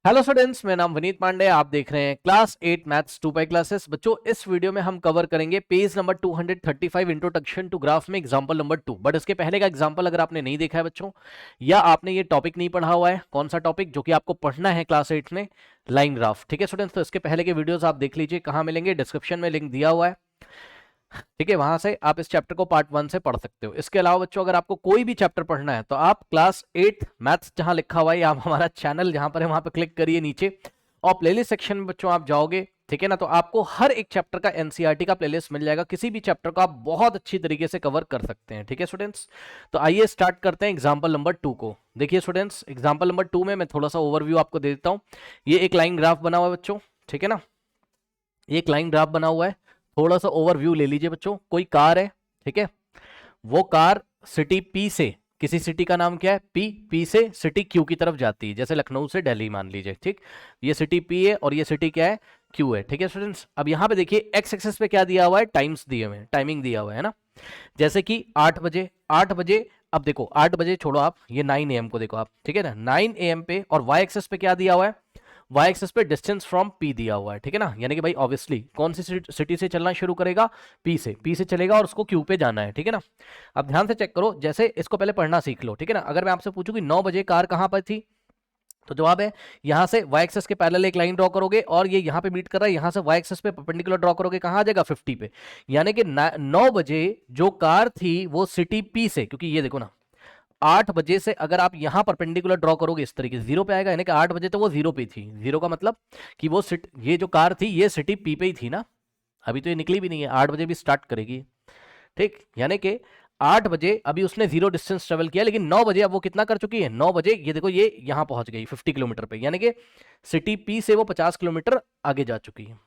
Hello students, मेरा नाम विनीत पांडे। आप देख रहे हैं क्लास 8 मैथ्स 2 पाई क्लासेस। बच्चों, इस वीडियो में हम कवर करेंगे page number 235 introduction to graph में एग्जांपल नंबर 2। बट इसके पहले का एग्जांपल अगर आपने नहीं देखा है बच्चों, या आपने ये टॉपिक नहीं पढ़ा हुआ है, कौन सा टॉपिक जो कि आपको पढ़ना है क्लास 8 में, लाइन ग्राफ। ठीक है स्टूडेंट्स, तो इसके पहले के वीडियोस आप देख लीजिए। कहाँ मिलेंगे? डिस्क्रिप्शन में लिंक दिया हुआ है। ठीक है, वहां से आप इस चैप्टर को पार्ट 1 से पढ़ सकते हो। इसके अलावा बच्चों, अगर आपको कोई भी चैप्टर पढ़ना है तो आप क्लास 8 मैथ्स जहां लिखा हुआ है, आप हमारा चैनल जहां पर है वहां पर क्लिक करिए नीचे, और प्लेलिस्ट सेक्शन में बच्चों आप जाओगे, ठीक है ना, तो आपको हर एक चैप्टर का एनसीईआरटी का प्लेलिस्ट मिल जाएगा। किसी भी चैप्टर को आप बहुत अच्छी तरीके से कवर कर सकते हैं। ठीक है स्टूडेंट्स, तो आइए स्टार्ट करते हैं एग्जांपल नंबर 2 को। देखिए स्टूडेंट्स, एग्जांपल नंबर 2 में मैं थोड़ा सा ओवरव्यू आपको दे देता हूं। ये एक लाइन ग्राफ बना हुआ है बच्चों, ठीक है ना, ये एक लाइन ग्राफ बना हुआ है। थोड़ा सा ओवरव्यू ले लीजिए बच्चों। कोई कार है, ठीक है, वो कार सिटी पी से, किसी सिटी का नाम क्या है? पी से सिटी क्यू की तरफ जाती है, जैसे लखनऊ से दिल्ली मान लीजिए। ठीक, ये सिटी पी है और ये सिटी क्या है? क्यू है। ठीक है स्टूडेंट्स, अब यहां पे देखिए एक्स एक्सेस पे क्या दिया हुआ है? टाइम्स दिए हुए हैं, टाइमिंग दिया हुआ है ना। जैसे कि 8 बजे, अब देखो 8 बजे छोड़ो आप, ये 9 AM को देखो आप, ठीक है ना, 9 AM पे, और वाई एक्सेस पे क्या दिया हुआ है? वाई एक्सेस पे डिस्टेंस फ्रॉम पी दिया हुआ है, ठीक है ना। यानी कि भाई ऑब्वियसली कौन सी सिटी से चलना शुरू करेगा? पी से चलेगा और उसको क्यू पे जाना है, ठीक है ना। अब ध्यान से चेक करो, जैसे इसको पहले पढ़ना सीख लो, ठीक है ना। अगर मैं आपसे पूछूं कि 9 बजे कार कहां पर थी, तो जवाब है यहां से वाई एक्सेस के पैरेलल एक लाइन ड्रॉ करोगे, और ये यहां पे मीट कर रहा है, यहां से वाई एक्सेस पे परपेंडिकुलर ड्रॉ करोगे, कहां आ जाएगा? 50 पे। यानी कि 9 बजे जो कार थी वो सिटी पी से, क्योंकि ये देखो ना, 8 बजे से अगर आप यहां परपेंडिकुलर ड्रॉ करोगे इस तरीके से, 0 पे आएगा। यानी कि 8 बजे तो वो 0 पे थी। 0 का मतलब कि वो ये जो कार थी ये सिटी पी पे ही थी ना। अभी तो ये निकली भी नहीं है, 8 बजे भी स्टार्ट करेगी। ठीक, यानी कि 8 बजे अभी उसने 0 डिस्टेंस ट्रेवल किया, लेकिन 9 बजे अब वो कितना कर चुकी है? 9 बजे ये देखो, ये यहां पहुंच गई 50 किलोमीटर पे, यानी कि सिटी पी से वो 50 किलोमीटर आगे जा चुकी है।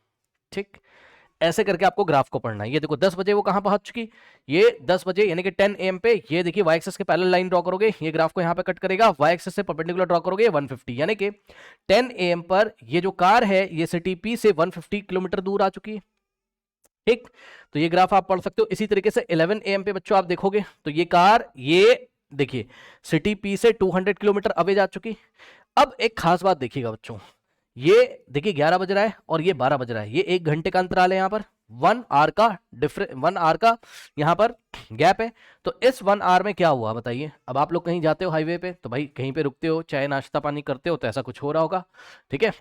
ठीक, ऐसे करके आपको ग्राफ को पढ़ना है। ये देखो 10 बजे वो कहां पहुंच चुकी, ये 10 बजे यानी कि 10 AM पे, ये देखिए वाई एक्सेस के पैरेलल लाइन ड्रॉ करोगे, ये ग्राफ को यहां पे कट करेगा, वाई एक्सेस से परपेंडिकुलर ड्रॉ करोगे 150, यानी कि 10 AM पर ये जो कार है ये सिटी पी से 150 किलोमीटर दूर आ चुकी है। ठीक, तो ये ग्राफ आप पढ़ सकते हो। इसी तरीके से 11 AM पे बच्चों आप देखोगे तो ये कार, ये देखिए सिटी पी से 200 किलोमीटर अवे जा चुकी। अब एक खास बात देखिएगा बच्चों, ये देखिए 11 बज रहा है और ये 12 बज रहा है, ये 1 घंटे का अंतराल है यहाँ पर, 1 आवर का डिफरेंस, 1 आवर का यहाँ पर गैप है। तो इस 1 आवर में क्या हुआ बताइए? अब आप लोग कहीं जाते हो हाईवे पे, तो भाई कहीं पे रुकते हो, चाय नाश्ता पानी करते हो, तो ऐसा कुछ हो रहा होगा, ठीक है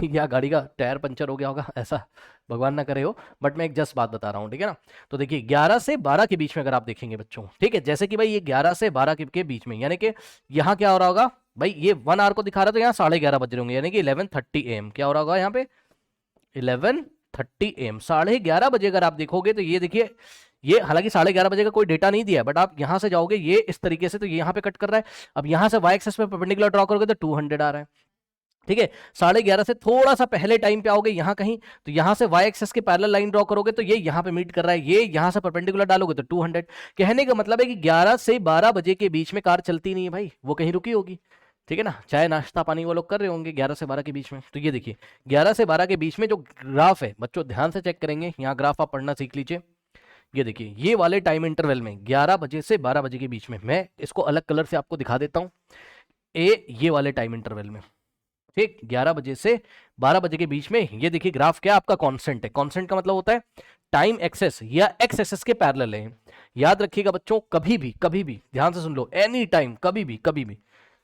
या गाड़ी का टायर पंचर हो गया होगा, ऐसा भगवान ना करे हो, बट मैं एक जस्ट बात बता रहा हूँ, ठीक है ना। तो देखिए 11 से 12 के बीच में अगर आप देखेंगे बच्चों, ठीक है, जैसे कि भाई ये 11 से 12 के बीच में, यानी कि यहाँ क्या हो रहा होगा भाई, ये 1 आवर को दिखा रहा है, तो यहाँ 11:30 बज रहे होंगे, यानी कि 11:30 AM क्या हो रहा होगा यहाँ पे? 11:30 AM, 11:30 बजे अगर आप देखोगे तो ये देखिए, ये हालांकि 11:30 बजे का कोई डेटा नहीं दिया है, बट आप यहां से जाओगे ये इस तरीके से, तो ये यहाँ पे कट कर रहा है। अब यहां से वाई एक्सेस पे परपेंडिकुलर ड्रॉ करोगे तो 200 आ रहा है, ठीक है। 11:30 से थोड़ा सा पहले टाइम पे आओगे यहाँ कहीं, तो यहां से वाई एक्सेस के पैरेलल लाइन ड्रॉ करोगे तो ये यहाँ पे मीट कर रहा है, ये यहां से परपेंडिकुलर डालोगे तो 200। कहने का मतलब है कि 11 से 12 बजे के बीच में कार चलती नहीं है भाई, वो कहीं रुकी होगी, ठीक है ना। चाय नाश्ता पानी वो लोग कर रहे होंगे 11 से 12 के बीच में। तो ये देखिए 11 से 12 के बीच में जो ग्राफ है बच्चों, ध्यान से चेक करेंगे, यहाँ ग्राफ आप पढ़ना सीख लीजिए। ये देखिए ये वाले टाइम इंटरवल में 11 बजे से 12 बजे के बीच में, मैं इसको अलग कलर से आपको दिखा देता हूँ, ये वाले टाइम इंटरवल में, ठीक, 11 बजे से 12 बजे के बीच में, ये देखिए ग्राफ क्या आपका कांस्टेंट है। कांस्टेंट का मतलब होता है टाइम एक्सेस या एक्स एक्सेस के पैरेलल है। याद रखिएगा बच्चों, कभी भी ध्यान से सुन लो, एनी टाइम,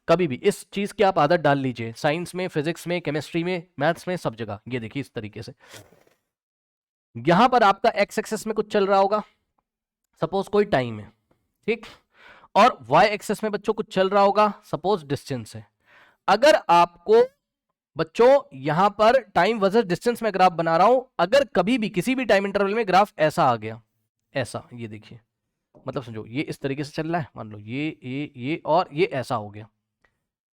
कभी भी इस चीज की आप आदत डाल लीजिए, साइंस में, फिजिक्स में, केमिस्ट्री में, मैथ्स में, सब जगह। ये देखिए इस तरीके से, यहां पर आपका एक्स एक्सेस में कुछ चल रहा होगा, सपोज कोई टाइम है, ठीक, और वाई एक्सेस में बच्चों कुछ चल रहा होगा, सपोज डिस्टेंस है। अगर आपको बच्चों यहां पर टाइम वर्सेस डिस्टेंस में ग्राफ बना रहा हूं, अगर कभी भी किसी भी टाइम इंटरवल में ग्राफ ऐसा आ गया, ऐसा, ये देखिए, मतलब समझो ये इस तरीके से चल रहा है, मान लो ये और ये ऐसा हो गया,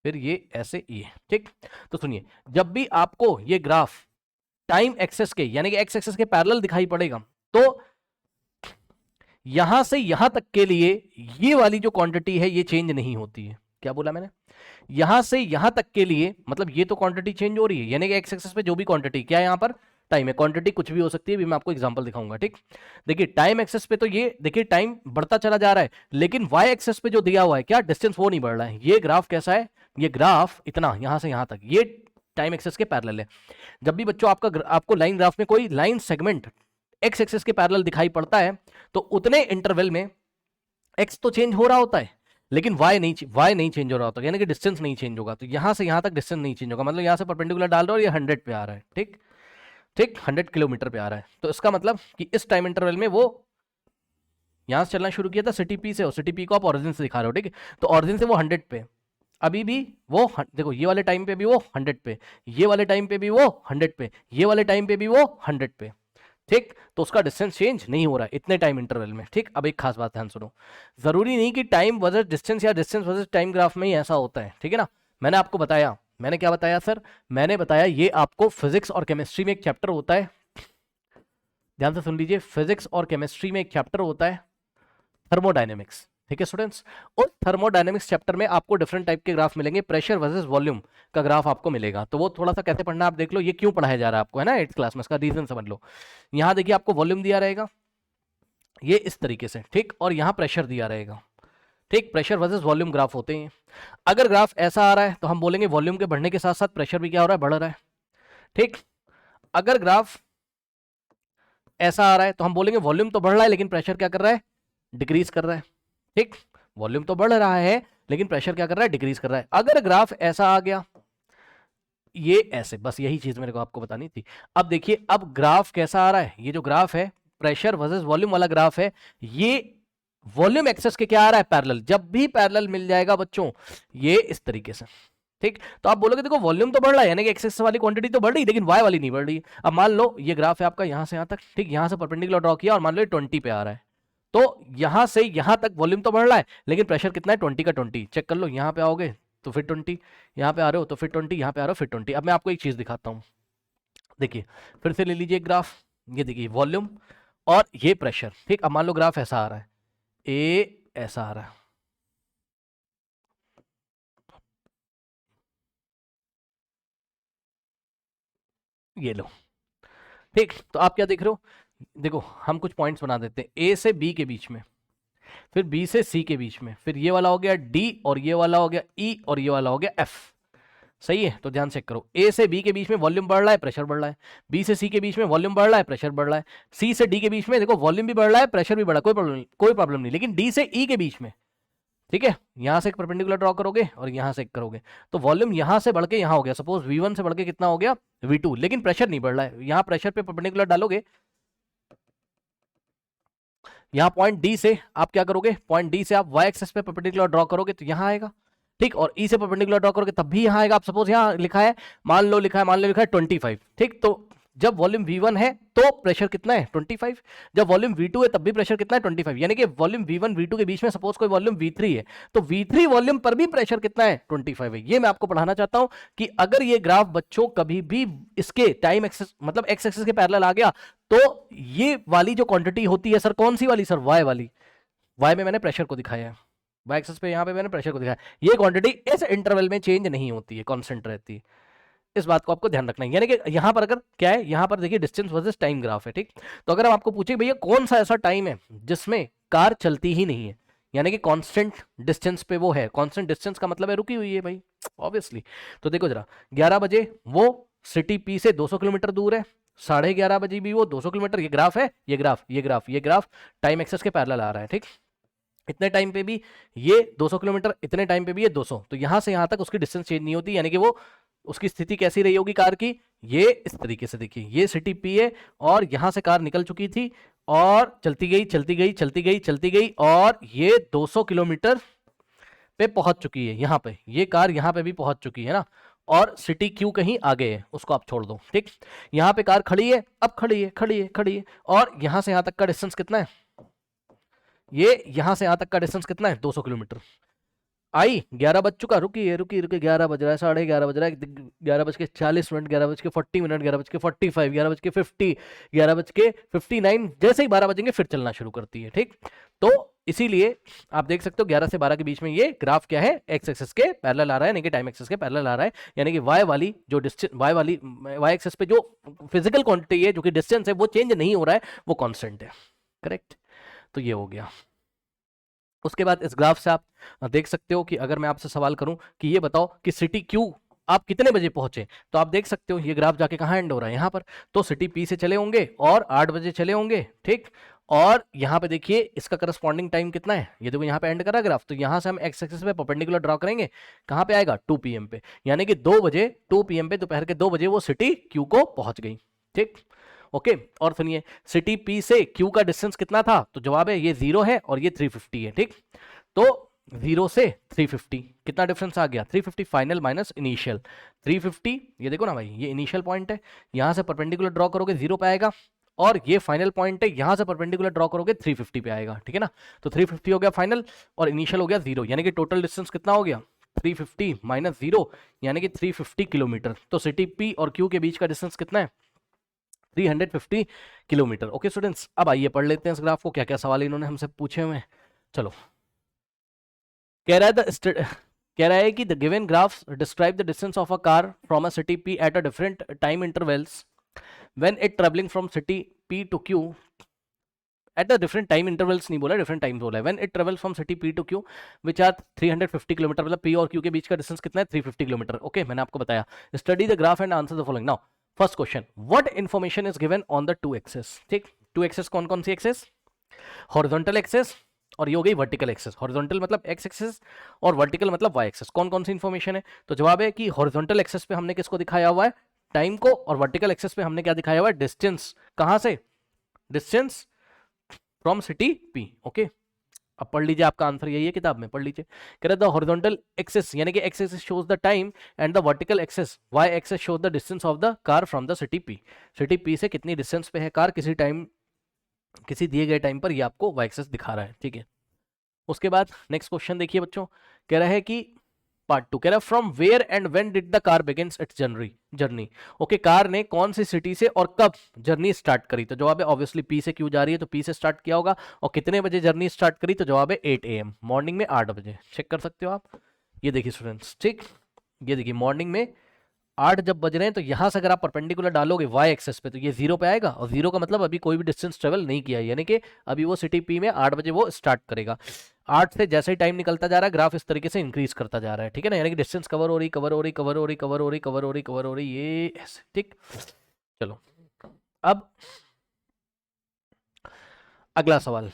फिर ये ऐसे, ये, ठीक। तो सुनिए, जब भी आपको ये ग्राफ टाइम एक्सेस के यानी कि एक्स एक्सेस के पैरेलल दिखाई पड़ेगा, तो यहां से यहां तक के लिए ये वाली जो क्वांटिटी है ये चेंज नहीं होती है। क्या बोला मैंने? यहां से यहां तक के लिए मतलब ये तो क्वांटिटी चेंज हो रही है, यानी कि एक्स एक्सेस पे जो भी क्वांटिटी, क्या है यहां पर? टाइम है। क्वांटिटी कुछ भी हो सकती है, भी मैं आपको एग्जांपल दिखाऊंगा, ठीक। देखिए टाइम एक्सेस पे तो ये देखिए टाइम बढ़ता चला जा रहा है, लेकिन वाई एक्सेस पे जो दिया हुआ है क्या डिस्टेंस, वो नहीं बढ़ रहा है। ये ग्राफ कैसा है? ये ग्राफ इतना यहां से यहां तक, ये टाइम एक्सेस के पैरेलल है। जब भी बच्चों आपको लाइन ग्राफ में कोई लाइन सेगमेंट एक्स एक्सेस के पैरेलल दिखाई पड़ता है तो उतने इंटरवल में एक्स तो चेंज हो रहा होता है लेकिन वाई नहीं चेंज हो रहा होता, यानी कि डिस्टेंस नहीं चेंज होगा। तो यहां से यहां तक डिस्टेंस नहीं चेंज होगा, मतलब यहां से परपेंडिकुलर डाल रहा हो, ये 100 पे आ रहा है, ठीक ठीक 100 किलोमीटर पे आ रहा है। तो इसका मतलब कि इस टाइम इंटरवल में वो यहां से चलना शुरू किया था सिटी पी से, और सिटी पी को आप ऑरिजिन से दिखा रहे हो, ठीक है। तो ऑरिजिन से वो 100 पे, अभी भी वो देखो ये वाले टाइम पे भी वो 100 पे, ये वाले टाइम पे भी वो 100 पे, ये वाले टाइम पे भी वो 100 पे, ठीक। तो उसका डिस्टेंस चेंज नहीं हो रहा है इतने टाइम इंटरवल में, ठीक। अब एक खास बात ध्यान सुनो, जरूरी नहीं कि टाइम वर्सेस डिस्टेंस या डिस्टेंस वर्सेस टाइम ग्राफ में ही ऐसा होता है, ठीक है ना। मैंने आपको बताया, मैंने क्या बताया सर, मैंने बताया ये आपको फिजिक्स और केमिस्ट्री में एक चैप्टर होता है, ध्यान से सुन लीजिए, फिजिक्स और केमिस्ट्री में एक चैप्टर होता है थर्मोडायनेमिक्स, ठीक है स्टूडेंट्स। उस थर्मोडायनेमिक्स चैप्टर में आपको डिफरेंट टाइप के ग्राफ मिलेंगे, प्रेशर वर्सेस वॉल्यूम का ग्राफ आपको मिलेगा। तो वो थोड़ा सा कैसे पढ़ना है आप देख लो, ये क्यों पढ़ाया जा रहा है आपको, है ना 8th क्लास में, इसका रीजन समझ लो। यहां देखिए आपको वॉल्यूम दिया रहेगा ये इस तरीके से, ठीक, और यहां प्रेशर दिया रहेगा, ठीक। प्रेशर वर्सेस वॉल्यूम ग्राफ होते हैं। अगर ग्राफ ऐसा आ रहा है तो हम बोलेंगे वॉल्यूम के बढ़ने के साथ साथ प्रेशर भी क्या हो रहा है, बढ़ रहा है, ठीक। अगर ग्राफ ऐसा आ रहा है तो हम बोलेंगे वॉल्यूम तो बढ़ रहा है लेकिन प्रेशर क्या कर रहा है, डिक्रीज कर रहा है, ठीक। वॉल्यूम तो बढ़ रहा है लेकिन प्रेशर क्या कर रहा है, डिक्रीज कर रहा है। अगर ग्राफ ऐसा आ गया ये ऐसे, बस यही चीज मेरे को आपको बतानी थी। अब देखिए अब ग्राफ कैसा आ रहा है, ये जो ग्राफ है प्रेशर वर्सेस वॉल्यूम वाला ग्राफ है, ये वॉल्यूम एक्सेस के क्या आ रहा है, पैरेलल। जब भी पैरेलल मिल जाएगा बच्चों ये इस तरीके से, ठीक। तो आप बोलोगे देखो वॉल्यूम तो बढ़ रहा है, यानी कि एक्सेस वाली क्वांटिटी तो बढ़ रही, लेकिन वाई वाली नहीं बढ़ रही। अब मान लो ये ग्राफ है आपका यहां से यहां तक, ठीक, यहां से परपेंडिकुलर ड्रॉ किया और मान लो 20 पे आ रहा है, तो यहां से यहां तक वॉल्यूम तो बढ़ रहा है लेकिन प्रेशर कितना है, 20 का 20। चेक कर लो, यहां पे आओगे तो फिर 20, यहां पे आ रहे हो तो फिर 20, यहां पे आ रहे हो फिर 20। अब मैं आपको एक चीज दिखाता हूं, देखिए फिर से ले लीजिए ग्राफ, ये देखिए वॉल्यूम और ये प्रेशर, ठीक। अब मान लो ग्राफ ऐसा आ रहा है, ए ऐसा आ रहा है, ये लो, ठीक। तो आप क्या देख रहे हो, देखो हम कुछ पॉइंट्स बना देते हैं, ए से बी के बीच में, फिर बी से सी के बीच में, फिर ये वाला हो गया डी, और ये वाला हो गया ई, और ये वाला हो गया एफ, सही है। तो ध्यान चेक करो, ए से बी के बीच में वॉल्यूम बढ़ रहा है, प्रेशर बढ़ रहा है, बी से सी के बीच में वॉल्यूम बढ़ रहा है, प्रेशर बढ़ रहा है, सी से डी के बीच में देखो वॉल्यूम भी बढ़ रहा है, प्रेशर भी बढ़ रहा है, कोई प्रॉब्लम नहीं। लेकिन डी से ई के बीच में, ठीक है, यहां से एक परपेंडिकुलर ड्रॉ करोगे और यहां से एक करोगे तो वॉल्यूम यहां से बढ़ के यहां हो गया, सपोज V1 से बढ़ के कितना हो गया, V2, लेकिन प्रेशर नहीं बढ़ रहा है। यहां प्रेशर पे परपेंडिकुलर डालोगे, यहां पॉइंट डी से आप क्या करोगे, पॉइंट डी से आप वाई एक्सेस पे परपेंडिकुलर ड्रॉ करोगे तो यहां आएगा, ठीक। और ई से परपेंडिकुलर ड्रॉ करोगे तब भी यहां आएगा। आप सपोज यहां लिखा है, मान लो लिखा है 25, ठीक। तो जब वॉल्यूम V1 है तो प्रेशर कितना है, 25। जब वॉल्यूम V2 है तब भी प्रेशर कितना है, 25। यानी कि वॉल्यूम V1 V2 के बीच में सपोज कोई वॉल्यूम V3 है तो V3 वॉल्यूम पर भी प्रेशर कितना है, 25 है। ये मैं आपको पढ़ाना चाहता हूं कि अगर ये ग्राफ बच्चों कभी भी इसके टाइम एक्सेस मतलब एक्स एक्सेस के पैरेलल आ गया तो ये वाली जो क्वांटिटी होती है सर, कौन सी वाली सर, वाई वाली, वाई में मैंने प्रेशर को दिखाया है, वाई एक्सेस पे यहां पे मैंने प्रेशर को दिखाया, ये क्वांटिटी इस इंटरवल में चेंज नहीं होती है, कांस्टेंट रहती है। इस बात को आपको ध्यान रखना है। यानी कि यहां पर अगर क्या है, यहां पर देखिए डिस्टेंस वर्सेस टाइम ग्राफ है, ठीक। तो अगर हम आपको पूछे भैया कौन सा ऐसा टाइम है जिसमें कार चलती ही नहीं है, यानी कि कांस्टेंट डिस्टेंस पे वो है, कांस्टेंट डिस्टेंस का मतलब है रुकी हुई है भाई, ऑब्वियसली। तो देखो जरा 11 बजे वो सिटी पी से 200 किलोमीटर दूर है, 11:30 बजे भी वो 200 किलोमीटर, ये ग्राफ है, ये ग्राफ टाइम एक्सेस के पैरेलल आ रहा है, ठीक। इतने टाइम पे भी ये 200 किलोमीटर, इतने टाइम पे भी ये 200, तो यहां से यहां तक उसकी डिस्टेंस चेंज नहीं होती, यानी कि वो उसकी स्थिति कैसी रही होगी कार की, ये इस तरीके से देखिए, ये सिटी पी है और यहां से कार निकल चुकी थी और चलती गई चलती गई चलती गई चलती गई और ये 200 किलोमीटर पे पहुंच चुकी है, यहां पे ये कार यहां पे भी पहुंच चुकी है ना, और सिटी क्यू कहीं आगे है, उसको आप छोड़ दो, ठीक। यहां पे कार खड़ी है, अब खड़ी है और यहां से यहां तक का डिस्टेंस कितना है, ये यहां से यहां तक का डिस्टेंस कितना है, 200 किलोमीटर। आई 11 बज चुका, रुकी 11 बज रहा है, 11:30 बज रहा है, 11:40, 11:40, 11:45, 11:50, 11:59, जैसे ही 12 बजेंगे फिर चलना शुरू करती है, ठीक। तो इसीलिए आप देख सकते हो 11 से 12 के बीच में ये ग्राफ क्या है, एक्स एक्सिस के पैरेलल आ रहा है, यानी कि टाइम एक्सिस के पैरेलल आ रहा है, यानी कि वाई वाली जो डिस्टेंस, वाई एक्सिस पे जो फिजिकल क्वांटिटी है, जो कि डिस्टेंस है, वो चेंज नहीं हो रहा है, वो कांस्टेंट है, करेक्ट। तो ये हो गया। उसके बाद इस ग्राफ से आप देख सकते हो कि अगर मैं आपसे सवाल करूं कि ये बताओ कि सिटी क्यू आप कितने बजे पहुंचे, तो आप देख सकते हो ये ग्राफ जाके कहाँ एंड हो रहा है, यहाँ पर। तो सिटी पी से चले होंगे और 8 बजे चले होंगे, ठीक। और यहाँ पे देखिए इसका करस्पॉन्डिंग टाइम कितना है, ये देखो यहाँ पे एंड कर रहा है ग्राफ, तो यहाँ से हम एक्स एक्सिस पे परपेंडिकुलर ड्रॉ करेंगे, कहाँ पे आएगा 2 PM पे, यानी कि 2 बजे 2 PM पे, दोपहर के 2 बजे वो सिटी क्यू को पहुंच गई, ठीक। ओके, और सुनिए सिटी पी से क्यू का डिस्टेंस कितना था, तो जवाब है ये 0 है और ये 350 है, ठीक। तो 0 से 350 कितना डिफरेंस आ गया, 350 फाइनल माइनस इनिशियल 350, ये देखो ना भाई ये इनिशियल पॉइंट है, यहां से परपेंडिकुलर ड्रॉ करोगे 0 पे आएगा, और ये फाइनल पॉइंट है, यहां से परपेंडिकुलर ड्रॉ करोगे 350 पे आएगा, ठीक है ना। तो 350 हो गया फाइनल और इनिशियल हो गया 0, यानी कि टोटल डिस्टेंस कितना हो गया 350 माइनस 0, यानी कि 350 किलोमीटर। तो सिटी पी और क्यू के बीच का डिस्टेंस कितना है, 350 किलोमीटर। ओके स्टूडेंट्स, अब आइए पढ़ लेते हैं इस ग्राफ को, क्या क्या सवाल इन्होंने हमसे पूछे हुए हैं। चलो, कह रहा है कह रहा है कि the given graphs describe the distance of a car from a city P at a different time intervals when it travelling from city P to Q at the different time intervals, नहीं बोला different time बोला है, when it travels from city P to Q which are 350 kilometre, मतलब P और Q के बीच का distance कितना है 350 किलोमीटर। ओके, मैंने आपको बताया। Study the graph and answer the following. Now first question, what information is given on the two axes, ठीक। टू एक्सेस कौन कौन सी एक्सेस, हॉरिजॉन्टल एक्सेस और ये हो गई वर्टिकल एक्सेस। हॉरिजॉन्टल मतलब एक्स एक्सेस और वर्टिकल मतलब वाई एक्सेस। कौन कौन सी इंफॉर्मेशन है, तो जवाब है कि हॉरिजॉन्टल एक्सेस पे हमने किसको दिखाया हुआ है, टाइम को, और वर्टिकल एक्सेस पे हमने क्या दिखाया हुआ है, डिस्टेंस। कहां से, distance from city P. Okay, अब पढ़ लीजिए, आपका आंसर यही है, किताब में पढ़ लीजिए। कह रहा है द हॉरिजॉन्टल एक्सेस यानी कि X axis shows the time and the vertical axis Y axis shows the distance of the car from the city P. City P से कितनी डिस्टेंस पे है कार किसी टाइम, किसी दिए गए टाइम पर, ये आपको वाई एक्सेस दिखा रहा है, ठीक है। उसके बाद नेक्स्ट क्वेश्चन देखिए बच्चों, कह रहा है कि पार्ट 2 कह रहा है from where and when did the car begins its journey. Okay, car ने कौन सी सिटी से और कब जर्नी स्टार्ट करी, तो जवाब है ऑब्वियसली पी से क्यों जा रही है तो पी से स्टार्ट किया होगा। और कितने बजे जर्नी स्टार्ट करी, तो जवाब है 8 AM, मॉर्निंग में 8 बजे। चेक कर सकते हो आप, ये देखिए स्टूडेंट्स, ठीक। ये देखिए मॉर्निंग में 8 जब बज रहे हैं, तो यहां से अगर आप परपेंडिकुलर डालोगे वाई एक्सेस पे, तो ये 0 पे आएगा, और 0 का मतलब अभी कोई भी डिस्टेंस ट्रेवल नहीं किया है, यानी कि अभी वो सिटी पी में 8 बजे वो स्टार्ट करेगा। 8 से जैसे ही टाइम निकलता जा रहा है, ग्राफ इस तरीके से इंक्रीज करता जा रहा है, ठीक है ना, यानी कि डिस्टेंस कवर हो रही, कवर हो रही, कवर हो रही, कवर हो रही, कवर हो रही, कवर हो रही, ये ऐसे, ठीक। चलो, अब अगला सवाल,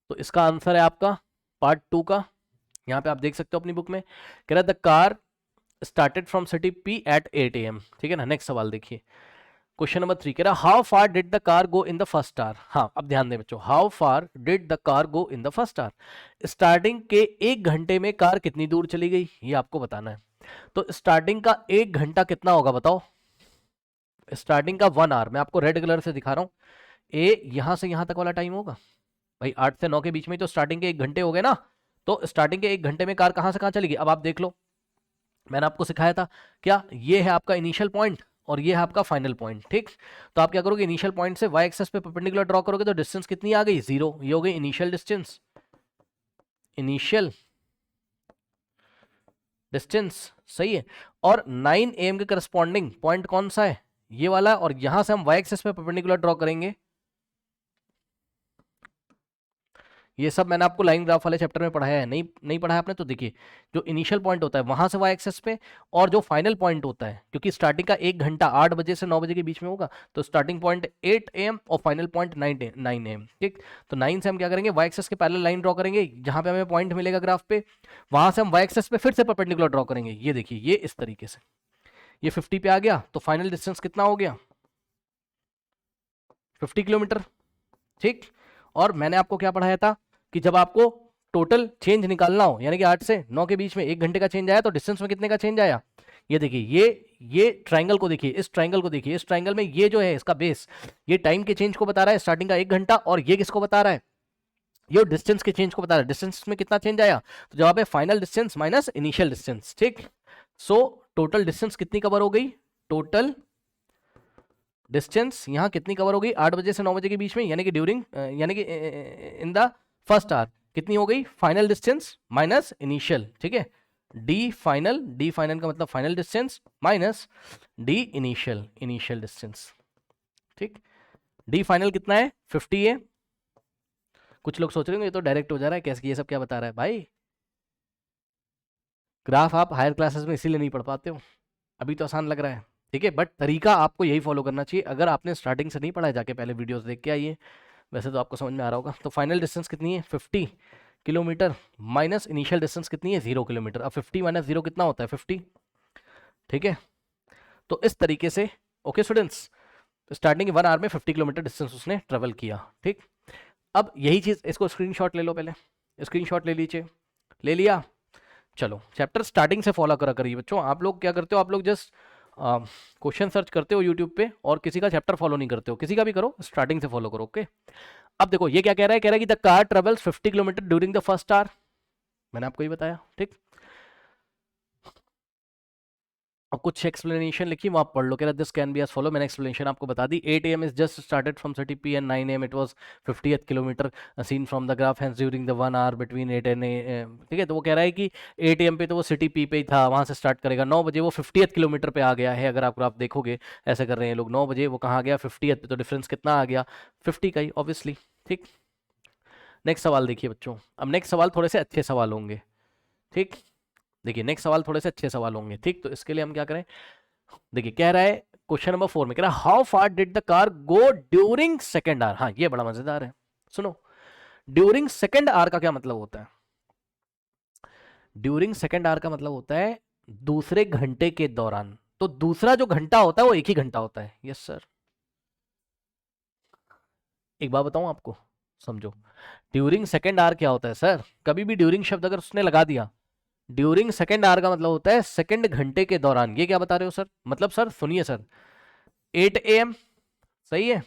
तो इसका आंसर है आपका पार्ट 2 का, यहाँ पे आप देख सकते हो अपनी बुक में। कह रहा है the car started from city P at 8 AM, ठीक है ना। नेक्स्ट सवाल देखिए, क्वेश्चन नंबर 3 कह रहा है how far did the car go in the first hour. हाँ, अब ध्यान दें बच्चों, how far did the car go in the first hour, starting के 1 घंटे में कार कितनी दूर चली गई, ये आपको बताना है। तो स्टार्टिंग का 1 घंटा कितना होगा बताओ, स्टार्टिंग का 1 आवर, मैं आपको रेड कलर से दिखा रहा हूँ, ए यहां से यहां तक वाला टाइम होगा भाई, 8 से 9 के बीच में तो स्टार्टिंग के 1 घंटे हो गए ना। तो स्टार्टिंग के 1 घंटे में कार कहां से कहां चलेगी, अब आप देख लो, मैंने आपको सिखाया था क्या, ये है आपका इनिशियल पॉइंट और ये है आपका फाइनल पॉइंट, ठीक। तो आप क्या करोगे, इनिशियल पॉइंट से वाई एक्सेस पे परपेंडिकुलर ड्रॉ करोगे, तो डिस्टेंस कितनी आ गई 0, ये हो गई इनिशियल डिस्टेंस, इनिशियल डिस्टेंस, सही है। और 9 AM के करस्पॉन्डिंग पॉइंट कौन सा है, ये वाला, और यहां से हम वाई एक्सेस पे परपेंडिकुलर ड्रॉ करेंगे, ये सब मैंने आपको लाइन ग्राफ वाले चैप्टर में पढ़ाया है, नहीं पढ़ाया आपने तो देखिए, जो इनिशियल पॉइंट होता है वहां से वाई एक्सेस पे, और जो फाइनल पॉइंट होता है, क्योंकि स्टार्टिंग का 1 घंटा 8 बजे से 9 बजे के बीच में होगा, तो स्टार्टिंग पॉइंट 8 AM और फाइनल पॉइंट 9 AM, ठीक। तो 9 से हम क्या करेंगे, वाई एक्सेस के पैरेलल लाइन ड्रॉ करेंगे, जहां पे हमें पॉइंट मिलेगा ग्राफ पे, वहां से हम वाई एक्सेस पे फिर से परपेंडिकुलर ड्रॉ करेंगे, ये देखिए ये इस तरीके से, ये 50 पे आ गया, तो फाइनल डिस्टेंस कितना हो गया 50 किलोमीटर, ठीक। और मैंने आपको क्या पढ़ाया था कि जब आपको टोटल चेंज निकालना हो, यानी कि 8 से 9 के बीच में 1 घंटे का चेंज आया, तो डिस्टेंस में कितने का चेंज आया, ये देखिए, ये ट्राइंगल को देखिए, इस ट्राइंगल को देखिए, इस ट्राइंगल में ये जो है इसका बेस, ये टाइम के चेंज को बता रहा है, स्टार्टिंग का 1 घंटा, और ये किसको बता रहा है, ये डिस्टेंस के चेंज को बता रहा है, डिस्टेंस में कितना चेंज आया, तो जवाब है final distance minus initial distance, ठीक। सो टोटल डिस्टेंस कितनी कवर हो गई, टोटल डिस्टेंस यहाँ कितनी कवर हो गई 8 बजे से 9 बजे के बीच में, यानी कि ड्यूरिंग, यानी कि इन द फर्स्ट आवर कितनी हो गई, फाइनल डिस्टेंस माइनस इनिशियल, ठीक है। डी फाइनल का मतलब final distance minus D initial distance, ठीक। डी फाइनल कितना है 50 है। कुछ लोग सोच रहे होंगे ये तो डायरेक्ट हो जा रहा है, कैसे ये सब क्या बता रहा है भाई, ग्राफ आप हायर क्लासेस में इसीलिए नहीं पढ़ पाते हो, अभी तो आसान लग रहा है, ठीक है, बट तरीका आपको यही फॉलो करना चाहिए। अगर आपने स्टार्टिंग से नहीं पढ़ा है, जाके पहले वीडियोस देख के आइए, वैसे तो आपको समझ में आ रहा होगा। तो फाइनल डिस्टेंस कितनी है 50 किलोमीटर, माइनस इनिशियल डिस्टेंस कितनी है 0 किलोमीटर। अब 50 माइनस 0 कितना होता है 50, ठीक है। तो इस तरीके से ओके स्टूडेंट्स, स्टार्टिंग 1 आवर में 50 किलोमीटर डिस्टेंस उसने ट्रेवल किया, ठीक। अब यही चीज, इसको स्क्रीनशॉट ले लो, पहले स्क्रीनशॉट ले लीजिए, ले लिया। चलो चैप्टर स्टार्टिंग से फॉलो करा करिए बच्चों। आप लोग क्या करते हो, आप लोग जस्ट क्वेश्चन सर्च करते हो यूट्यूब पे और किसी का चैप्टर फॉलो नहीं करते हो, किसी का भी करो, स्टार्टिंग से फॉलो करो, ओके। अब देखो ये क्या कह रहा है, कह रहा है कि the car travels 50 kilometre during the first hour, मैंने आपको ये बताया, ठीक। और कुछ एक्सप्लेनेशन लिखी, वहां पढ़ लो, कह रहा this can be as follow, मैंने एक्सप्लेनेशन आपको बता दी। 8 AM is just started from city P and 9 AM it was 50th kilometre seen from the graph hence during the 1 hour between 8 and, ठीक है। तो वो कह रहा है कि 8 AM पे तो वो सिटी पी पे ही था, वहां से स्टार्ट करेगा, 9 बजे वो 50th किलोमीटर पे आ गया है। अगर आप ग्राफ देखोगे ऐसे कर रहे हैं लोग, 9 बजे वो कहाँ आ गया 50th पे, तो डिफरेंस कितना आ गया 50 का ही ऑब्वियसली, ठीक। नेक्स्ट सवाल देखिए बच्चों, अब नेक्स्ट सवाल थोड़े से अच्छे सवाल होंगे, ठीक। देखिए नेक्स्ट सवाल थोड़े से अच्छे सवाल होंगे, ठीक। तो इसके लिए हम क्या करें, देखिए कह रहा है क्वेश्चन नंबर 4 में, कह रहा है how far did the car go during second hour. हाँ ये बड़ा मजेदार है, सुनो। ड्यूरिंग सेकेंड आवर का क्या मतलब होता है, ड्यूरिंग सेकेंड आवर का मतलब होता है दूसरे घंटे के दौरान। तो दूसरा जो घंटा होता है वो एक ही घंटा होता है, यस सर। एक बात बताऊं आपको, समझो, ड्यूरिंग सेकेंड आवर क्या होता है सर, कभी भी ड्यूरिंग शब्द अगर उसने लगा दिया, ड्यूरिंग सेकेंड आवर का मतलब होता है सेकेंड घंटे के दौरान। ये क्या बता रहे हो सर, मतलब सर सुनिए सर, 8 AM सही है,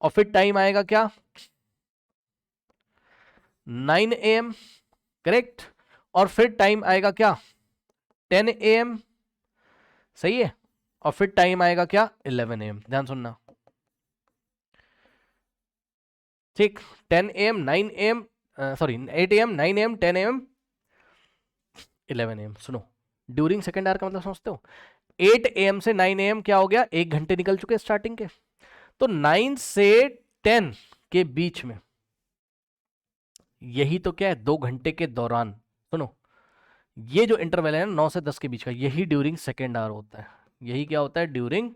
और फिर टाइम आएगा क्या 9 AM, करेक्ट, और फिर टाइम आएगा क्या 10 AM, सही है, और फिर टाइम आएगा क्या 11 AM। ध्यान सुनना, ठीक। 10 AM 9 AM, sorry 8 AM 9 AM 10 AM 11 AM। सुनो, ड्यूरिंग सेकेंड आवर का मतलब समझते हो, 8 AM से 9 AM क्या हो गया, 1 घंटे निकल चुके स्टार्टिंग के। तो 9 से 10 के बीच में, यही तो क्या है 2 घंटे के दौरान, सुनो, ये जो इंटरवल है ना 9 से 10 के बीच का, यही ड्यूरिंग सेकेंड आवर होता है। यही क्या होता है, ड्यूरिंग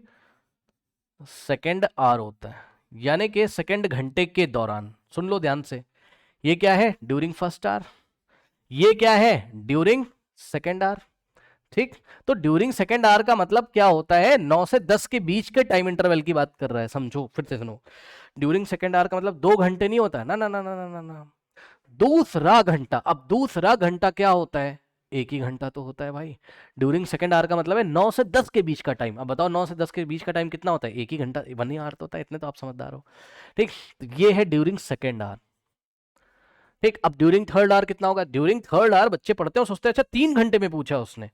सेकेंड आवर होता है, यानी कि सेकेंड घंटे के दौरान। सुन लो ध्यान से, ये क्या है ड्यूरिंग फर्स्ट आवर, ये क्या है ड्यूरिंग सेकेंड आवर, ठीक। तो ड्यूरिंग सेकेंड आवर का मतलब क्या होता है, 9 से 10 के बीच के टाइम इंटरवल की बात कर रहा है, समझो फिर से सुनो। ड्यूरिंग सेकेंड आवर का मतलब 2 घंटे नहीं होता है, ना ना ना ना ना ना ना, दूसरा घंटा। अब दूसरा घंटा क्या होता है, एक ही घंटा तो होता है भाई। ड्यूरिंग सेकेंड आवर का मतलब है 9 से 10 के बीच का टाइम। अब बताओ 9 से 10 के बीच का टाइम कितना होता है, एक ही घंटा, 1 ही आवर तो होता है, इतने तो आप समझदार हो, ठीक। तो ये है ड्यूरिंग सेकेंड आवर, ठीक। अब ड्यूरिंग थर्ड आवर कितना होगा, ड्यूरिंग थर्ड आवर बच्चे पढ़ते हो सोचते हैं अच्छा 3 घंटे में पूछा उसने,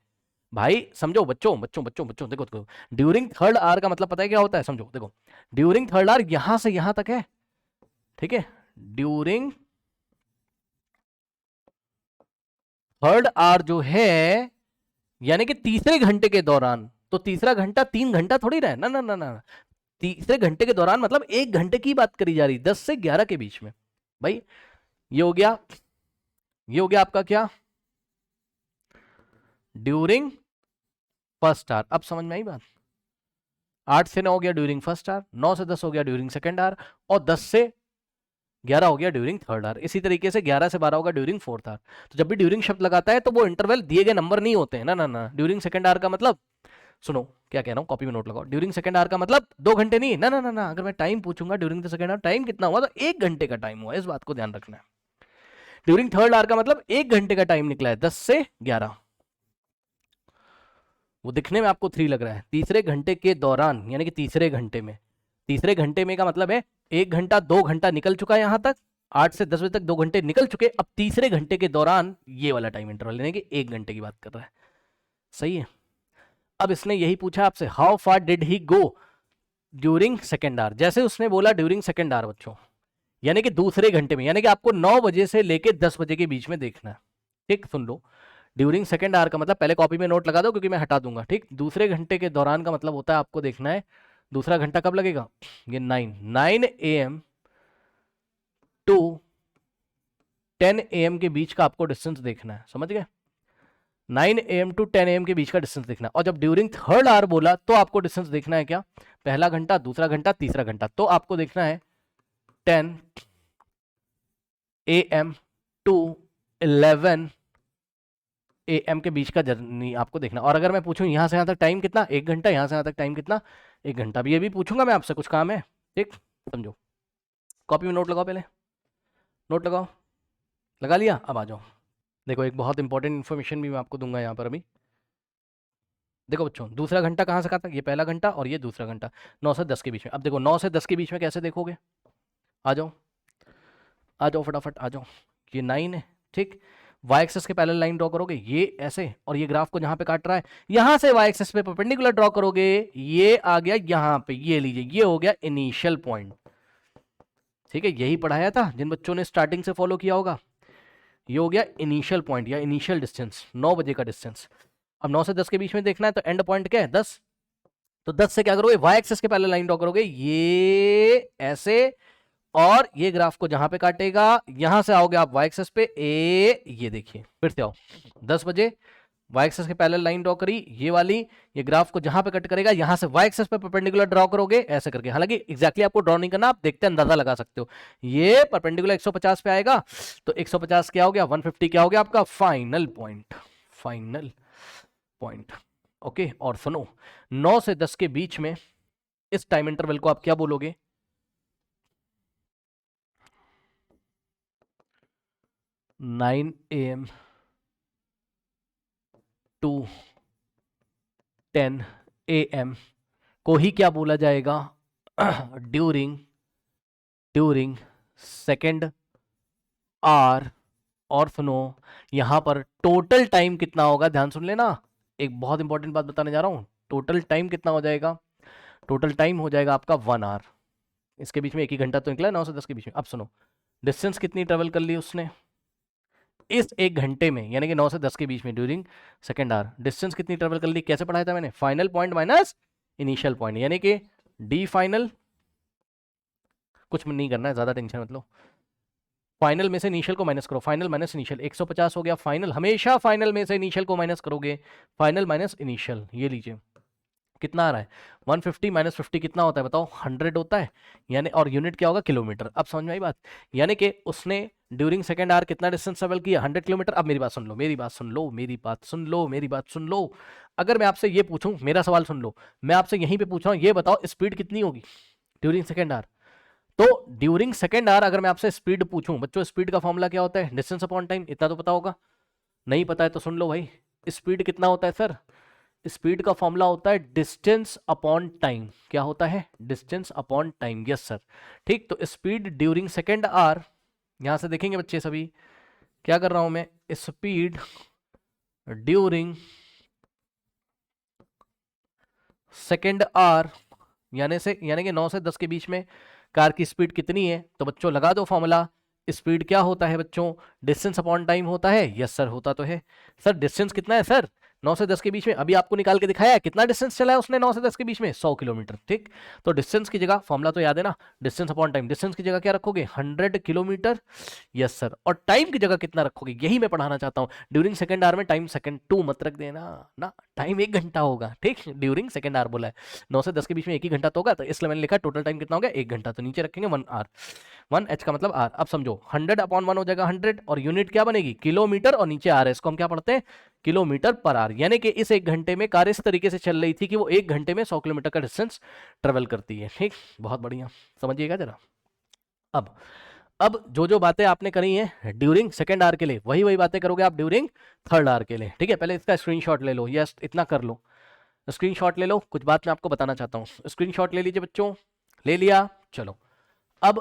भाई समझो बच्चों बच्चों बच्चों बच्चों, देखो देखो, ड्यूरिंग थर्ड आवर का मतलब पता है क्या होता है, समझो देखो, ड्यूरिंग थर्ड आवर यहां से यहां तक है, ठीक है। ड्यूरिंग थर्ड आवर जो है, यानी कि तीसरे घंटे के दौरान, तो तीसरा घंटा 3 घंटा थोड़ी रहा है, ना ना ना ना, तीसरे घंटे के दौरान मतलब 1 घंटे की बात करी जा रही, 10 से 11 के बीच में भाई। ये हो गया, ये हो गया आपका क्या ड्यूरिंग फर्स्ट आवर। अब समझ में आई बात, 8 से 9 हो गया ड्यूरिंग फर्स्ट आवर, 9 से 10 हो गया ड्यूरिंग सेकेंड आवर, और 10 से 11 हो गया ड्यूरिंग थर्ड आवर। इसी तरीके से 11 से 12 होगा ड्यूरिंग फोर्थ आवर। तो जब भी ड्यूरिंग शब्द लगाता है तो वो इंटरवल दिए गए नंबर नहीं होते हैं, ना ना ना। ड्यूरिंग सेकेंड आवर का मतलब, सुनो क्या कह रहा हूँ, कॉपी में नोट लगाओ, ड्यूरिंग सेकेंड आवर का मतलब 2 घंटे नहीं, ना ना ना ना। अगर मैं टाइम पूछूंगा during the second our time कितना हुआ, तो 1 घंटे का टाइम हुआ, इस बात को ध्यान रखना है। ड्यूरिंग थर्ड आवर का मतलब 1 घंटे का टाइम निकला है, 10 से 11। वो दिखने में आपको 3 लग रहा है, तीसरे घंटे के दौरान, यानी कि तीसरे घंटे में, तीसरे घंटे में का मतलब है 1 घंटा 2 घंटा निकल चुका है यहां तक, 8 से 10 बजे तक 2 घंटे निकल चुके, अब तीसरे घंटे के दौरान ये वाला टाइम इंटरवल, यानी कि 1 घंटे की बात कर रहा है, सही है। अब इसने यही पूछा आपसे, how far did he go during second hour. जैसे उसने बोला ड्यूरिंग सेकेंड आवर बच्चों, यानी कि दूसरे घंटे में, यानी कि आपको 9 बजे से लेके 10 बजे के बीच में देखना है, ठीक। सुन लो, ड्यूरिंग सेकेंड आवर का मतलब, पहले कॉपी में नोट लगा दो क्योंकि मैं हटा दूंगा, ठीक। दूसरे घंटे के दौरान का मतलब होता है, आपको देखना है दूसरा घंटा कब लगेगा, ये 9 AM टू 10 AM के बीच का आपको डिस्टेंस देखना है, समझ गए। 9 AM टू 10 AM के बीच का डिस्टेंस देखना, और जब ड्यूरिंग थर्ड आवर बोला तो आपको डिस्टेंस देखना है क्या, पहला घंटा, दूसरा घंटा, तीसरा घंटा। तो आपको देखना है 10 AM टू 11 AM के बीच का जर्नी आपको देखना। और अगर मैं पूछूं यहां से यहां तक टाइम कितना, 1 घंटा, यहां से यहां तक टाइम कितना, 1 घंटा। भी ये भी पूछूंगा मैं आपसे, कुछ काम है, ठीक, समझो। कॉपी में नोट लगाओ, पहले नोट लगाओ, लगा लिया। अब आ जाओ, देखो एक बहुत इंपॉर्टेंट इन्फॉर्मेशन भी मैं आपको दूंगा यहाँ पर अभी। देखो बच्चों, दूसरा घंटा कहाँ से कहाँ तक, ये पहला घंटा और ये दूसरा घंटा, 9 से 10 के बीच में। अब देखो 9 से 10 के बीच में कैसे देखोगे, आ जाओ आ जाओ फटाफट आ जाओ। ये 9 है, ठीक, वाई एक्सेस के पैरेलल लाइन ड्रॉ करोगे ये ऐसे, और ये ग्राफ को जहां पे काट रहा है यहां से वाई एक्सेस पे परपेंडिकुलर ड्रॉ करोगे, ये आ गया यहां पे, ये लीजिए, ये हो गया इनिशियल पॉइंट। ठीक है, यही पढ़ाया था जिन बच्चों ने स्टार्टिंग से फॉलो किया होगा। ये हो गया इनिशियल पॉइंट या इनिशियल डिस्टेंस, 9 बजे का डिस्टेंस। अब 9 से 10 के बीच में देखना है तो एंड पॉइंट क्या है, 10। तो 10 से क्या करोगे, वाई एक्सेस के पैरेलल लाइन ड्रॉ करोगे ये ऐसे, और ये ग्राफ को जहां पे काटेगा यहां से आओगे आप वाई एक्सेस पे, ये देखिए फिर से आओ, 10 बजे वाई एक्सेस के पैरेलल लाइन ड्रॉ करी ये वाली, ये ग्राफ को जहां पे कट करेगा यहां से वाई एक्सेस पे परपेंडिकुलर ड्रॉ करोगे ऐसे करके। हालांकि एग्जैक्टली आपको ड्रॉ नहीं करना, आप देखते अंदाजा लगा सकते हो। ये परपेंडिकुलर 150 पे आएगा, तो 150 क्या हो गया, 150 क्या हो गया आपका final point, final point. Okay, और सुनो 9 से 10 के बीच में इस टाइम इंटरवल को आप क्या बोलोगे, 9 AM टू 10 AM को ही क्या बोला जाएगा, ड्यूरिंग सेकेंड आर। और सुनो यहां पर टोटल टाइम कितना होगा, ध्यान सुन लेना, एक बहुत इंपॉर्टेंट बात बताने जा रहा हूं। टोटल टाइम कितना हो जाएगा, टोटल टाइम हो जाएगा आपका 1 आवर। इसके बीच में 1 ही घंटा तो निकला 9 से 10 के बीच में। अब सुनो डिस्टेंस कितनी ट्रेवल कर ली उसने इस 1 घंटे में, यानी कि 9 से 10 के बीच में ड्यूरिंग सेकेंड आवर, डिस्टेंस कितनी ट्रेवल कर ली, कैसे पढ़ाया था मैंने, final point minus initial point, यानी कि डी फाइनल, कुछ नहीं करना है, ज्यादा टेंशन मत लो, फाइनल में से इनिशियल को माइनस करो, फाइनल माइनस इनिशियल, 150 हो गया फाइनल, हमेशा फाइनल में से इनिशियल को माइनस करोगे, फाइनल माइनस इनिशियल, ये लीजिए कितना आ रहा है, 150 माइनस 50 कितना होता है बताओ, 100 होता है, यानी और यूनिट क्या होगा, किलोमीटर। अब समझ में आई बात, यानी कि उसने ड्यूरिंग सेकेंड आवर कितना डिस्टेंस ट्रेवल किया, 100 किलोमीटर। अब मेरी बात सुन लो, मेरी बात सुन लो, मेरी बात सुन लो, मेरी बात सुन लो। अगर मैं आपसे ये पूछूं, मेरा सवाल सुन लो, मैं आपसे यहीं पे पूछ रहा हूं, ये बताओ स्पीड कितनी होगी ड्यूरिंग सेकेंड आवर। तो ड्यूरिंग सेकेंड आवर अगर मैं आपसे स्पीड पूछूं, बच्चों स्पीड का फॉर्मूला क्या होता है, डिस्टेंस अपॉन टाइम, इतना तो पता होगा, नहीं पता है तो सुन लो भाई, स्पीड कितना होता है सर, स्पीड का फॉर्मूला होता है डिस्टेंस अपॉन टाइम। क्या होता है, distance upon time, yes sir, ठीक। तो स्पीड ड्यूरिंग सेकेंड आवर, यहां से देखेंगे बच्चे सभी, क्या कर रहा हूं मैं, स्पीड ड्यूरिंग सेकेंड आवर, यानी कि 9 से 10 के बीच में कार की स्पीड कितनी है, तो बच्चों लगा दो फॉर्मूला। स्पीड क्या होता है बच्चों, डिस्टेंस अपॉन टाइम होता है, यस सर होता तो है। सर डिस्टेंस कितना है सर, 9 से 10 के बीच में, अभी आपको निकाल के दिखाया है कितना डिस्टेंस चला है उसने 9 से 10 के बीच में, 100 किलोमीटर, ठीक। तो डिस्टेंस की जगह, फॉर्मूला तो याद है ना, डिस्टेंस अपॉन टाइम, डिस्टेंस की जगह क्या रखोगे, 100 किलोमीटर, यस सर। और टाइम की जगह कितना रखोगे, यही मैं पढ़ाना चाहता हूँ। ड्यूरिंग सेकेंड आवर में टाइम सेकंड 2 मत रख देना ना, टाइम 1 घंटा होगा, ठीक, ड्यूरिंग सेकेंड आवर बोला है, 9 से 10 के बीच में 1 ही घंटा तो होगा, तो इसलिए मैंने लिखा टोटल टाइम कितना हो गया, 1 घंटा, तो नीचे रखेंगे 1 आवर, 1 एच का मतलब आर। अब समझो 100 अपॉन 1 हो जाएगा 100, और यूनिट क्या बनेगी, किलोमीटर, और नीचे आर है, इसको हम क्या पढ़ते हैं, किलोमीटर पर आवर। यानी कि इस 1 घंटे में कार इस तरीके से चल रही थी कि वो 1 घंटे में 100 किलोमीटर का डिस्टेंस ट्रेवल करती है, ठीक, बहुत बढ़िया, समझिएगा जरा। अब जो जो बातें आपने करी हैं ड्यूरिंग सेकेंड आवर के लिए, वही वही बातें करोगे आप ड्यूरिंग थर्ड आवर के लिए, ठीक है। पहले इसका स्क्रीनशॉट ले लो, यस इतना कर लो, स्क्रीनशॉट ले लो, कुछ बात मैं आपको बताना चाहता हूँ, स्क्रीनशॉट ले लीजिए बच्चों, ले लिया, चलो अब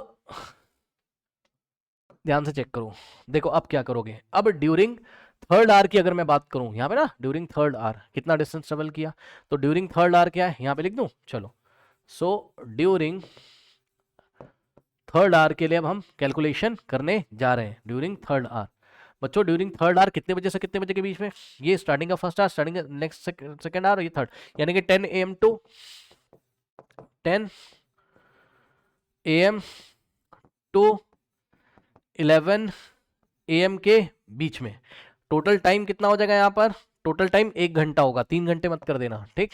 ध्यान से चेक करो, देखो अब क्या करोगे, अब ड्यूरिंग थर्ड आवर की अगर मैं बात करूं, यहां पे ना ड्यूरिंग थर्ड आवर कितना डिस्टेंस ट्रेवल किया, तो ड्यूरिंग थर्ड आवर क्या है, यहां पे लिख दूं, चलो। सो ड्यूरिंग थर्ड आवर के लिए अब हम कैलकुलेशन करने जा रहे हैं, ड्यूरिंग थर्ड आवर। बच्चों ड्यूरिंग थर्ड आवर कितने बजे से कितने बजे के बीच में, ये स्टार्टिंग का फर्स्ट आवर, स्टार्टिंग का नेक्स्ट सेकेंड आवर, ये थर्ड, यानी कि 10 AM to 10 AM to 11 AM के बीच में टोटल टाइम कितना हो जाएगा यहाँ पर टोटल टाइम 1 घंटा होगा, 3 घंटे मत कर देना, ठीक,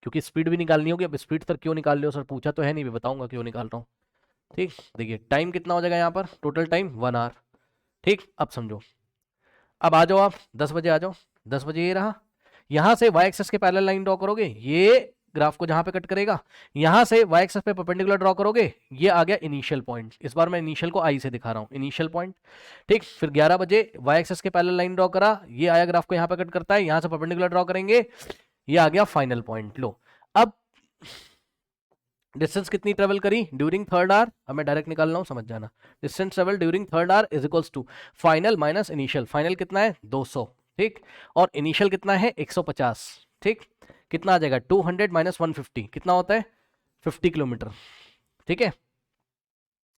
क्योंकि स्पीड भी निकालनी होगी। अब स्पीड सर क्यों निकाल रहे हो, सर पूछा तो है नहीं, मैं बताऊंगा क्यों निकाल रहा हूँ। ठीक, देखिए टाइम कितना हो जाएगा यहाँ पर, टोटल टाइम 1 आवर। ठीक, अब समझो, अब आ जाओ आप 10 बजे आ जाओ। 10 बजे ये रहा, यहां से वाई एक्सेस के पैरेलल लाइन ड्रॉ करोगे, ये ग्राफ को जहां पे कट करेगा, यहां से वाई एक्सेस पे परपेंडिकुलर ड्रॉ करोगे, ये आ गया इनिशियल पॉइंट। इस बार मैं इनिशियल को आई से दिखा रहा हूं, इनिशियल पॉइंट। ठीक, फिर 11 बजे वाई एक्सेस के पैरेलल लाइन ड्रॉ करा, ये आया ग्राफ को यहां पे कट करता है, यहां से परपेंडिकुलर ड्रॉ करेंगे, ये आ गया फाइनल पॉइंट। लो, अब डिस्टेंस कितनी ट्रेवल करी ड्यूरिंग थर्ड आवर, अब मैं डायरेक्ट निकाल रहा हूं, समझ जाना। Distance travel during third hour is equals to final minus initial. Final कितना है 200, ठीक, और इनिशियल कितना है 150, ठीक, कितना आ जाएगा 200 माइनस 150, कितना होता है 50 किलोमीटर, ठीक है,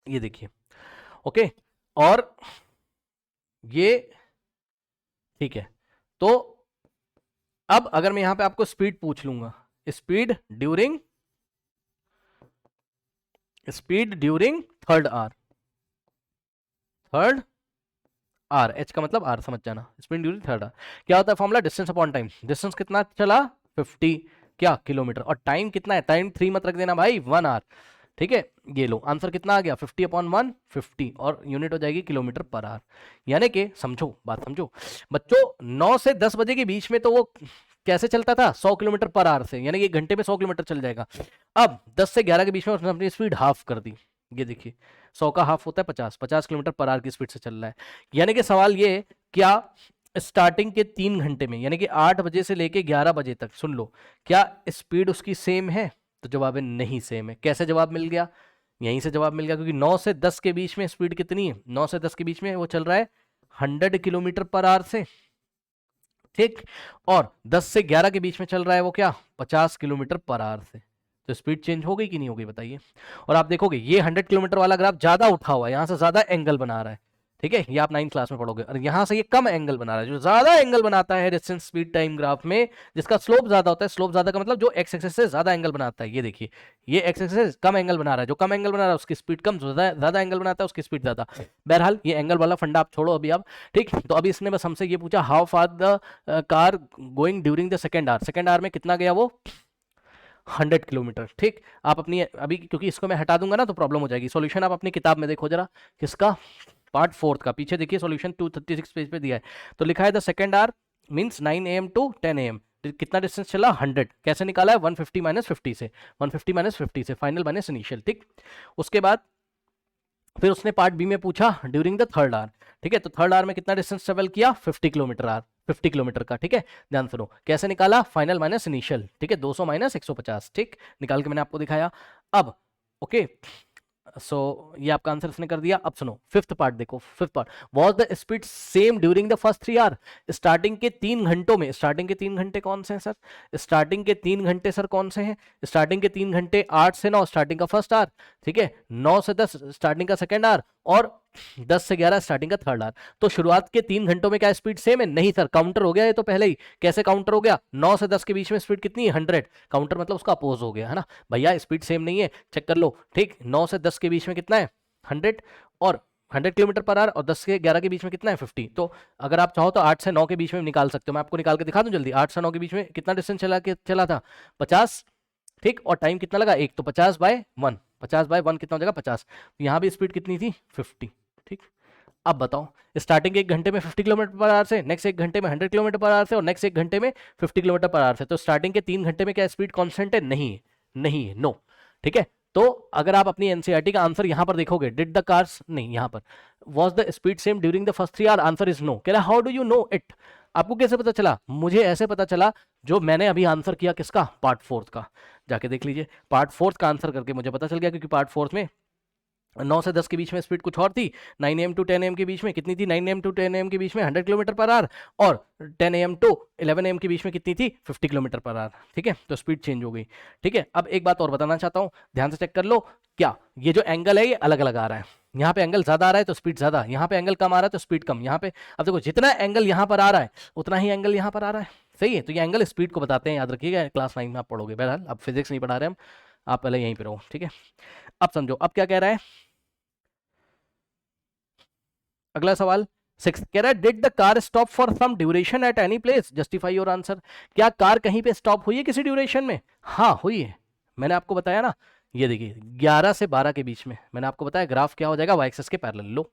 ये देखिए, ओके, और ये ठीक है। तो अब अगर मैं यहां पे आपको स्पीड पूछ लूंगा, speed during third hour, third R, H का मतलब आर, समझ जाना, स्पीड ड्यूरिंग थर्ड आर क्या होता है formula, distance upon time. Distance कितना चला 50 क्या किलोमीटर, और टाइम कितना है, टाइम 3 मत रख देना भाई, 1 आवर, ठीक है। ये लो आंसर कितना आ गया 50 अपॉन 1 50, और यूनिट हो जाएगी किलोमीटर पर आवर। यानी कि समझो, बात समझो बच्चों, 9 से 10 बजे के बीच में तो वो कैसे चलता था 100 किलोमीटर पर आवर से, यानी कि 1 घंटे में 100 किलोमीटर चल जाएगा। अब 10 से 11 के बीच में उसने अपनी स्पीड हाफ कर दी, ये देखिए 100 का हाफ होता है 50 किलोमीटर पर आवर की स्पीड से चल रहा है। यानी कि सवाल ये, क्या स्टार्टिंग के 3 घंटे में, यानी कि 8 बजे से लेके 11 बजे तक, सुन लो, क्या स्पीड उसकी सेम है, तो जवाब है नहीं सेम है। कैसे जवाब मिल गया, यहीं से जवाब मिल गया, क्योंकि 9 से 10 के बीच में स्पीड कितनी है, 9 से 10 के बीच में वो चल रहा है 100 किलोमीटर पर आवर से, ठीक, और 10 से 11 के बीच में चल रहा है वो क्या 50 किलोमीटर पर आवर से। तो स्पीड चेंज हो गई कि नहीं हो गई बताइए। और आप देखोगे ये 100 किलोमीटर वाला ग्राफ ज्यादा उठा हुआ है, यहां से ज्यादा एंगल बना रहा है, ठीक है, ये आप 9th क्लास में पढ़ोगे। और यहां से ये कम एंगल बना रहा है, जो ज्यादा एंगल बनाता है डिस्टेंस स्पीड टाइम ग्राफ में, जिसका स्लोप ज्यादा होता है, स्लोप ज्यादा का मतलब जो एक्स एक्सिस से ज्यादा एंगल बनाता है, ये देखिए, ये एक्स एक्सिस से कम एंगल बना रहा है, जो कम एंगल बना रहा है उसकी स्पीड कम, जो ज्यादा एंगल बनाता है उसकी स्पीड ज्यादा। बहरहाल ये एंगल वाला फंडा आप छोड़ो अभी आप, ठीक। तो अभी इसने बस हमसे ये पूछा, how far the car going during the second our, second hour में कितना गया वो 100 किलोमीटर, ठीक। आप अपनी अभी, क्योंकि इसको मैं हटा दूंगा ना तो प्रॉब्लम हो जाएगी, सॉल्यूशन आप अपनी किताब में देखो जरा, किसका, पार्ट 4 का, पीछे देखिए सॉल्यूशन 236 पेज पे दिया है। तो लिखा है the second hour means 9 AM to 10 AM, कितना डिस्टेंस चला 100, कैसे निकाला है 150 माइनस 50 से, 150 माइनस 50 से, फाइनल माइनस इनिशियल, ठीक। उसके बाद फिर उसने पार्ट बी में पूछा ड्यूरिंग द थर्ड आवर, ठीक है, तो थर्ड आवर में कितना डिस्टेंस ट्रेवल किया 50 किलोमीटर आवर, 50 किलोमीटर का, ठीक है। ध्यान सुनो कैसे निकाला, फाइनल माइनस इनिशियल, ठीक है, 200 माइनस 150, ठीक, निकाल के मैंने आपको दिखाया। अब ओके, सो ये आपका आंसर इसने कर दिया। अब सुनो फिफ्थ पार्ट देखो, fifth part, was the speed same during the first 3 hour, starting के 3 घंटों में, स्टार्टिंग के 3 घंटे कौन से हैं सर, स्टार्टिंग के 3 घंटे सर कौन से हैं, स्टार्टिंग के 3 घंटे 8 से 9 स्टार्टिंग का फर्स्ट आवर, ठीक है, 9 से 10 स्टार्टिंग का सेकेंड आवर, और 10 से 11 स्टार्टिंग का थर्ड आवर। तो शुरुआत के 3 घंटों में क्या स्पीड सेम है, नहीं सर, काउंटर हो गया ये तो पहले ही। कैसे काउंटर हो गया, 9 से 10 के बीच में स्पीड कितनी है 100, काउंटर मतलब उसका अपोज हो गया है ना भैया, स्पीड सेम नहीं है, चेक कर लो, ठीक। 9 से 10 के बीच में कितना है 100, और 100 किलोमीटर पर आवर, और 10 से 11 के बीच में कितना है 50। तो अगर आप चाहो तो 8 से 9 के बीच में निकाल सकते हो, मैं आपको निकाल के दिखा दूं जल्दी। 8 से 9 के बीच में कितना डिस्टेंस चला था 50, ठीक, और टाइम कितना लगा एक, तो 50/1, 50/1 कितना हो जाएगा 50। यहाँ भी स्पीड कितनी थी 50, ठीक। अब बताओ, स्टार्टिंग 1 घंटे में 50 किलोमीटर पर आवर से, नेक्स्ट 1 घंटे में 100 किलोमीटर पर आवर से, और नेक्स्ट 1 घंटे में 50 किलोमीटर पर आवर से, तो स्टार्टिंग के 3 घंटे में क्या स्पीड कांस्टेंट है, नहीं है, नहीं है, नो, ठीक है। तो अगर आप अपनी एनसीईआरटी का आंसर यहां पर देखोगे, डिड द कार्स, नहीं, यहां पर was the speed same during the first 3 hour, answer is no. कह रहा how do you know it, आपको कैसे पता चला, मुझे ऐसे पता चला जो मैंने अभी आंसर किया किसका, पार्ट 4 का, जाके देख लीजिए, पार्ट 4 का आंसर करके मुझे पता चल गया, क्योंकि पार्ट 4 में 9 से 10 के बीच में स्पीड कुछ और थी, 9 AM टू 10 AM के बीच में कितनी थी, 9 AM टू 10 AM के बीच में 100 किलोमीटर पर आवर, और 10 AM टू 11 AM के बीच में कितनी थी 50 किलोमीटर पर आवर, ठीक है। तो स्पीड चेंज हो गई, ठीक है। अब एक बात और बताना चाहता हूं, ध्यान से चेक कर लो, क्या ये जो एंगल है ये अलग अलग आ रहा है, यहाँ पे एंगल ज्यादा आ रहा है तो स्पीड ज्यादा, यहाँ पे एंगल कम आ रहा है तो स्पीड कम, यहाँ पे अब देखो जितना एंगल यहाँ पर आ रहा है उतना ही एंगल यहाँ पर आ रहा है, सही है। तो ये एंगल स्पीड को बताते हैं, याद रखिएगा, क्लास 9 में आप पढ़ोगे। बहरहाल अब फिजिक्स नहीं पढ़ा रहे हम, आप पहले यहीं पे रहो, ठीक है। अब समझो अब क्या कह रहा है, अगला सवाल, सिक्स कह रहा है did the car stop for some duration at any place, justify your answer. क्या कार कहीं पे स्टॉप हुई है किसी ड्यूरेशन में? हाँ हुई है, मैंने आपको बताया ना। ये देखिए 11 से 12 के बीच में, मैंने आपको बताया ग्राफ क्या हो जाएगा, वाई एक्सिस के पैरेलल। लो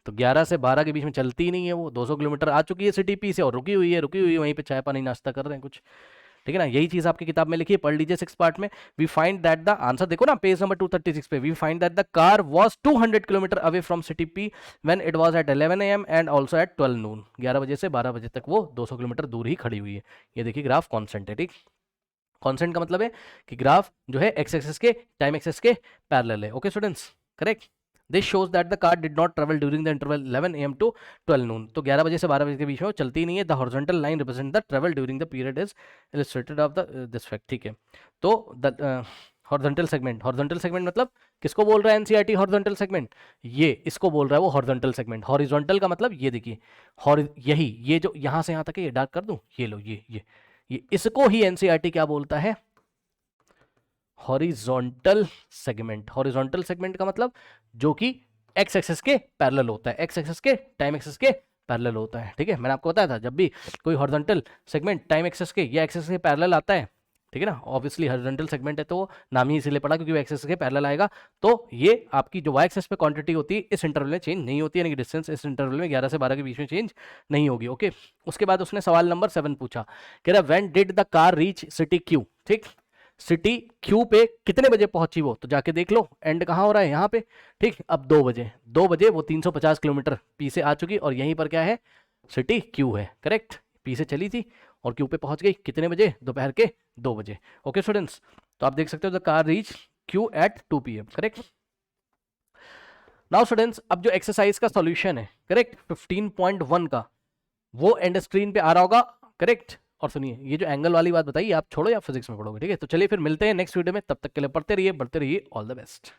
तो 11 से 12 के बीच में चलती ही नहीं है वो, 200 किलोमीटर आ चुकी है सिटी पी से और रुकी हुई है वहीं पे चाय पानी नाश्ता कर रहे हैं कुछ, ठीक है ना। यही चीज आपकी किताब में लिखी है, पढ़ लीजिए 6 पार्ट में। We find that the answer देखो ना पेज नंबर 236 पे, we find that the car was 200 kilometre away from city P when it was at 11 AM and also at 12 noon. 11 बजे से 12 बजे तक वो 200 किलोमीटर दूर ही खड़ी हुई है। ये देखिए ग्राफ कॉन्स्टेंट है, ठीक। कॉन्स्टेंट का मतलब है कि ग्राफ जो है एक्स एक्सिस के टाइम एक्सिस के पैरेलल है। Okay students, correct. This shows that the car did not travel during the interval 11 AM to 12 noon. तो 11 बजे से 12 बजे के बीच में वो चलती नहीं है। The horizontal line represent the travel during the period is illustrated of the this fact, ठीक है। तो the horizontal segment, horizontal segment मतलब किसको बोल रहा है एनसीईआरटी हॉरिजॉन्टल सेगमेंट? ये इसको बोल रहा है वो हॉरिजॉन्टल सेगमेंट। हॉरिजॉन्टल का मतलब ये देखिए, यही ये जो यहाँ से यहाँ तक है, ये डार्क कर दूं, ये लो ये इसको ही एनसीईआरटी क्या बोलता है? Horizontal segment. हॉरिजॉन्टल सेगमेंट का मतलब जो कि एक्स एक्सिस के पैरेलल होता है, एक्स एक्सिस के टाइम एक्सिस के पैरेलल होता है, ठीक है। मैंने आपको बताया था जब भी कोई हॉरिजॉन्टल सेगमेंट टाइम एक्सिस के या एक्सिस के पैरेलल आता है, ठीक है ना, ऑब्वियसली हॉरिजॉन्टल सेगमेंट है तो नाम ही इसीलिए पड़ा क्योंकि वो एक्सिस के पैरेलल आएगा। तो ये आपकी जो वाई एक्सिस पे क्वांटिटी होती है इस इंटरवल में चेंज नहीं होती है, यानी कि डिस्टेंस इस इंटरवल में 11 से 12 के बीच में चेंज नहीं होगी। ओके, उसके बाद उसने सवाल नंबर 7 पूछा, कह रहा when did the car reach city Q, ठीक। सिटी क्यू पे कितने बजे पहुंची वो, तो जाके देख लो एंड कहाँ हो रहा है, यहाँ पे, ठीक। अब 2 बजे, 2 बजे वो 350 किलोमीटर पी से आ चुकी और यहीं पर क्या है, सिटी क्यू है, करेक्ट। पी से चली थी और क्यू पे पहुंच गई कितने बजे, दोपहर के 2 बजे। ओके स्टूडेंट्स, तो आप देख सकते हो the car reach Q at 2 PM, correct. Now students, अब जो एक्सरसाइज का सॉल्यूशन है, करेक्ट, 15.1 का, वो एंड स्क्रीन पे आ रहा होगा, करेक्ट। और सुनिए ये जो एंगल वाली बात बताइए आप छोड़ो या फिजिक्स में पढ़ोगे, ठीक है। तो चलिए फिर मिलते हैं नेक्स्ट वीडियो में, तब तक के लिए पढ़ते रहिए, बढ़ते रहिए, ऑल द बेस्ट।